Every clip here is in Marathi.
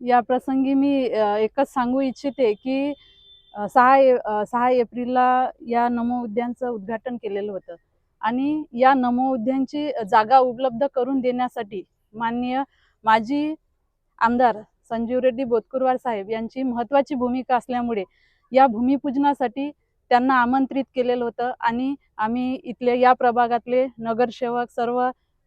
या प्रसंगी मी एकच सांगू इच्छिते की 6 एप्रिलला या नमो उद्यानचं उद्घाटन केलेलं होतं आणि या नमो उद्यानची जागा उपलब्ध करून देण्यासाठी माननीय माजी आमदार संजीव रेड्डी बोतकुरवार साहेब यांची महत्त्वाची भूमिका असल्यामुळे या भूमिपूजनासाठी त्यांना आमंत्रित केलेलं होतं आणि आम्ही इथले या प्रभागातले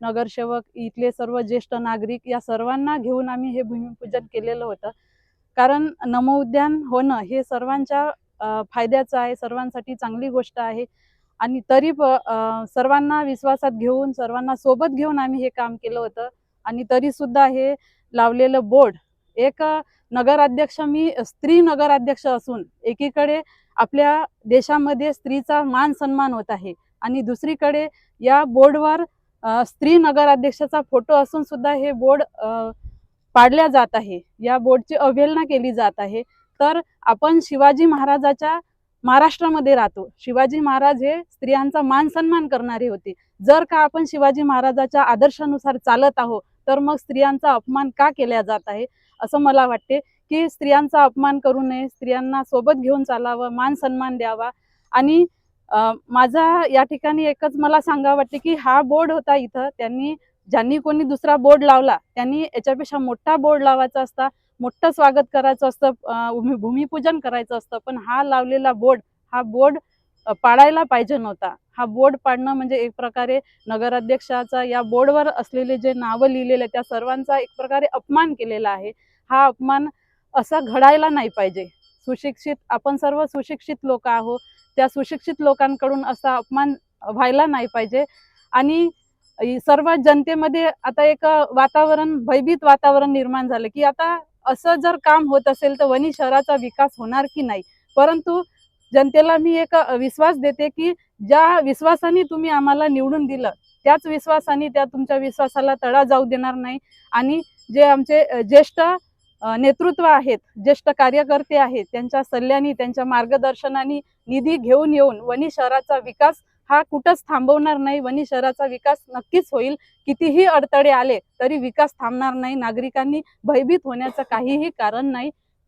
नगरसेवक इथले सर्व ज्येष्ठ नागरिक या सर्वांना घेऊन आम्ही हे भूमिपूजन केलेलं होतं। कारण नमो उद्यान होणं हे सर्वांच्या फायद्याचं आहे, सर्वांसाठी चांगली गोष्ट आहे आणि तरी सर्वांना विश्वासात घेऊन सर्वांना सोबत घेऊन आम्ही हे काम केलं होतं आणि तरी सुद्धा हे लावलेलं बोर्ड एक नगराध्यक्ष, मी स्त्री नगराध्यक्ष असून एकीकडे आपल्या देशामध्ये स्त्रीचा मान सन्मान होत आहे आणि दुसरीकडे या बोर्डवर स्त्री नगराध्यक्षाचा फोटो असून सुद्धा हे बोर्ड पाडल्या जात आहे, या बोर्डची अवहेलना केली जात आहे। तर आपण शिवाजी महाराजाच्या महाराष्ट्रामध्ये राहतो, शिवाजी महाराज हे स्त्रियांचा मान सन्मान करणारे होते। जर का आपण शिवाजी महाराजाच्या आदर्शानुसार चालत आहोत तर मग स्त्रियांचा अपमान का केला जात आहे असं मला वाटते की स्त्रियांचा अपमान करू नये, स्त्रियांना सोबत घेऊन चालावं, मान सन्मान द्यावा। आणि माझा या ठिकाणी एकच मला सांगावं वाटते की हा बोर्ड होता इथं, ज्यांनी कोणी दुसरा बोर्ड लावला त्यांनी याच्यापेक्षा मोठा बोर्ड लावायचा असता, मोठं स्वागत करायचं असतं, भूमिपूजन करायचं असतं, पण हा लावलेला बोर्ड, हा बोर्ड पाडायला पाहिजे नव्हता। हा बोर्ड पाडणं म्हणजे एक प्रकारे नगराध्यक्षाचा या बोर्डवर असलेले जे नावं लिहिलेले त्या सर्वांचा एक प्रकारे अपमान केलेला आहे। हा अपमान असा घडायला नाही पाहिजे। आपण सर्व सुशिक्षित लोक आहोत, त्या सुशिक्षित लोकांकडून असा अपमान व्हायला नाही पाहिजे। आणि सर्व जनतेमध्ये आता एक भयभीत वातावरण निर्माण झालं की आता असं जर काम होत असेल तर वणी शहराचा विकास होणार की नाही। परंतु जनतेला मी एक विश्वास देते की ज्या विश्वासाने तुम्ही आम्हाला निवडून दिलं त्याच विश्वासाने, त्या तुमच्या विश्वासाला तडा जाऊ देणार नाही। आणि जे आमचे ज्येष्ठ नेतृत्व आहेत, ज्येष्ठ कार्यकर्ते आहेत, त्यांच्या सल्ल्याने, त्यांच्या मार्गदर्शनाने निधी घेऊन येऊन वणी शहराचा विकास हा कुठंच थांबवणार नाही। वणी शहराचा विकास नक्कीच होईल, कितीही अडथळे आले तरी विकास थांबणार नाही। नागरिकांनी भयभीत होण्याचं काहीही कारण नाही।